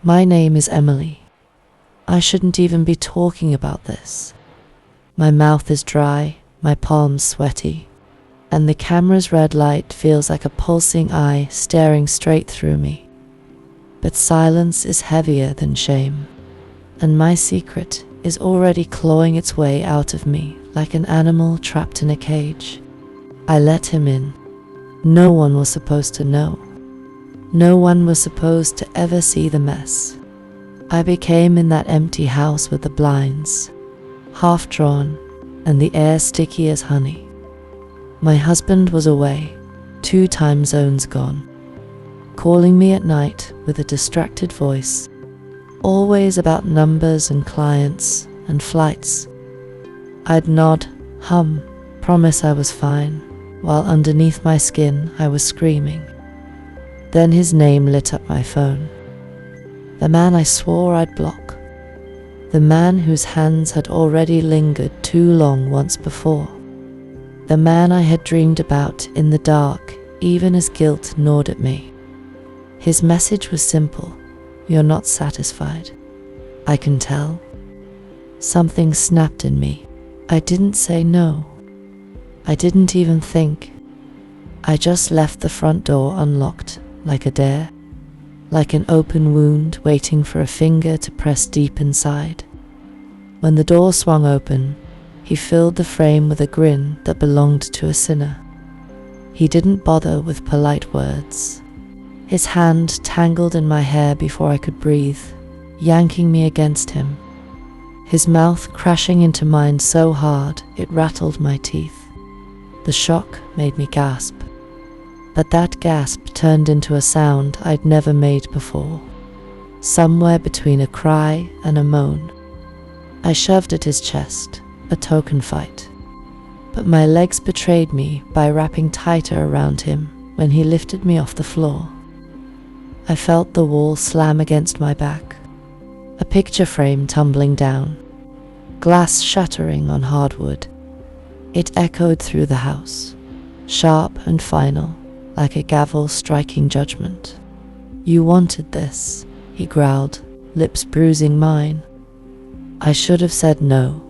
My name is Emily. I shouldn't even be talking about this. My mouth is dry, my palms sweaty, and the camera's red light feels like a pulsing eye staring straight through me. But silence is heavier than shame, and my secret is already clawing its way out of me like an animal trapped in a cage. I let him in. No one was supposed to know. No one was supposed to ever see the mess. I became in that empty house with the blinds half drawn and the air sticky as honey. My husband was away, 2 time zones gone, calling me at night with a distracted voice, always about numbers and clients and flights. I'd nod, hum, promise I was fine, while underneath my skin I was screaming. Then his name lit up my phone. The man I swore I'd block. The man whose hands had already lingered too long once before. The man I had dreamed about in the dark, even as guilt gnawed at me. His message was simple. You're not satisfied. I can tell. Something snapped in me. I didn't say no. I didn't even think. I just left the front door unlocked, like a dare, like an open wound waiting for a finger to press deep inside. When the door swung open, he filled the frame with a grin that belonged to a sinner. He didn't bother with polite words. His hand tangled in my hair before I could breathe, yanking me against him. His mouth crashing into mine so hard it rattled my teeth. The shock made me gasp. But that gasp turned into a sound I'd never made before, somewhere between a cry and a moan. I shoved at his chest, a token fight, but my legs betrayed me by wrapping tighter around him when he lifted me off the floor. I felt the wall slam against my back, a picture frame tumbling down, glass shattering on hardwood. It echoed through the house, sharp and final, like a gavel striking judgment. You wanted this, he growled, lips bruising mine. I should have said no.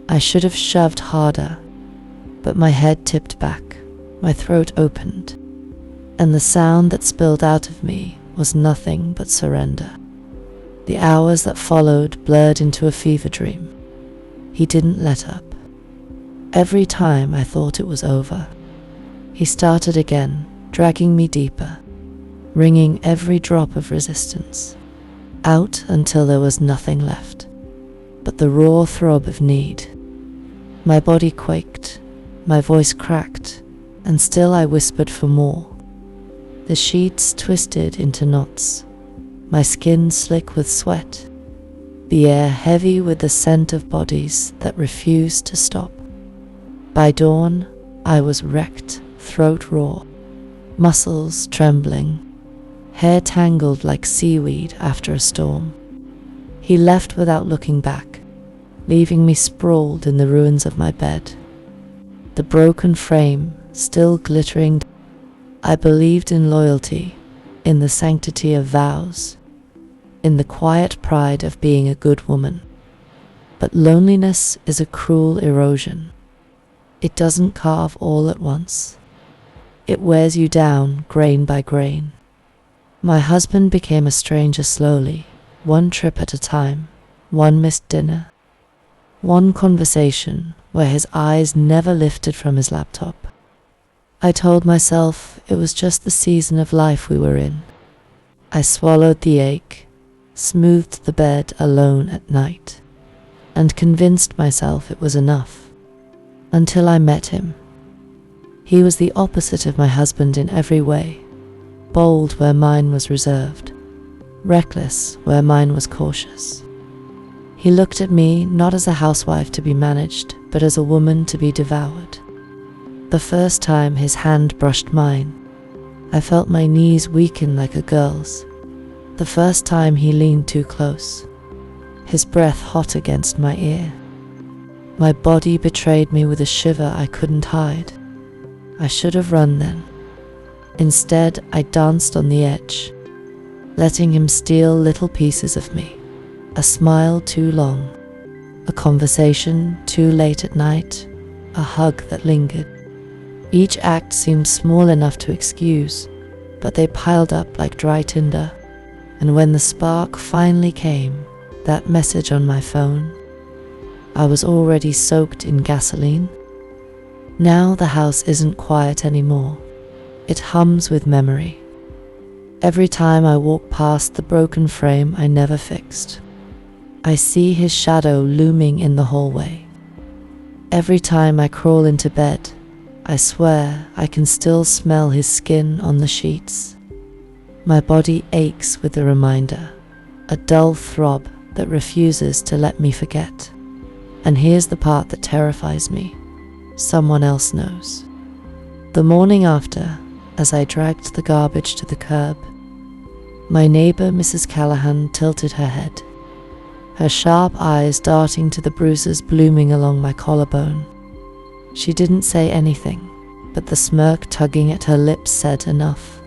I should have shoved harder, but my head tipped back, my throat opened, and the sound that spilled out of me was nothing but surrender. The hours that followed blurred into a fever dream. He didn't let up. Every time I thought it was over, he started again, dragging me deeper, wringing every drop of resistance, out until there was nothing left but the raw throb of need. My body quaked, my voice cracked, and still I whispered for more. The sheets twisted into knots, my skin slick with sweat, the air heavy with the scent of bodies that refused to stop. By dawn, I was wrecked, throat raw, muscles trembling, hair tangled like seaweed after a storm. He left without looking back, leaving me sprawled in the ruins of my bed, the broken frame still glittering. I believed in loyalty, in the sanctity of vows, in the quiet pride of being a good woman. But loneliness is a cruel erosion. It doesn't carve all at once. It wears you down grain by grain. My husband became a stranger slowly, one trip at a time, one missed dinner, one conversation where his eyes never lifted from his laptop. I told myself it was just the season of life we were in. I swallowed the ache, smoothed the bed alone at night, and convinced myself it was enough. Until I met him. He was the opposite of my husband in every way, bold where mine was reserved, reckless where mine was cautious. He looked at me not as a housewife to be managed, but as a woman to be devoured. The first time his hand brushed mine, I felt my knees weaken like a girl's. The first time he leaned too close, his breath hot against my ear. My body betrayed me with a shiver I couldn't hide. I should have run then. Instead, I danced on the edge, letting him steal little pieces of me. A smile too long, a conversation too late at night, a hug that lingered. Each act seemed small enough to excuse, but they piled up like dry tinder. And when the spark finally came, that message on my phone, I was already soaked in gasoline. Now the house isn't quiet anymore. It hums with memory. Every time I walk past the broken frame I never fixed, I see his shadow looming in the hallway. Every time I crawl into bed, I swear I can still smell his skin on the sheets. My body aches with the reminder, a dull throb that refuses to let me forget. And here's the part that terrifies me. Someone else knows. The morning after, as I dragged the garbage to the curb, my neighbor, Mrs. Callahan, tilted her head, her sharp eyes darting to the bruises blooming along my collarbone. She didn't say anything, but the smirk tugging at her lips said enough.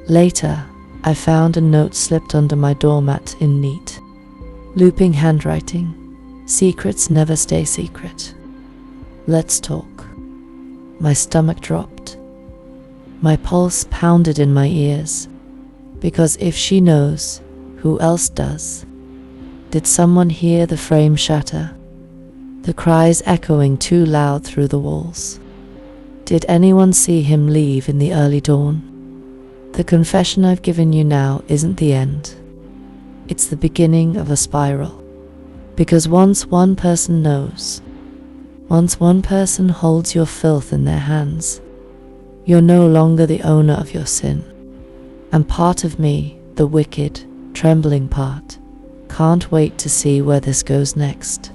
Later, I found a note slipped under my doormat in neat, looping handwriting. Secrets never stay secret. Let's talk. My stomach dropped. My pulse pounded in my ears, because if she knows, who else does? Did someone hear the frame shatter? The cries echoing too loud through the walls. Did anyone see him leave in the early dawn? The confession I've given you now isn't the end. It's the beginning of a spiral. Because once one person knows, once one person holds your filth in their hands, you're no longer the owner of your sin. And part of me, the wicked, trembling part, can't wait to see where this goes next.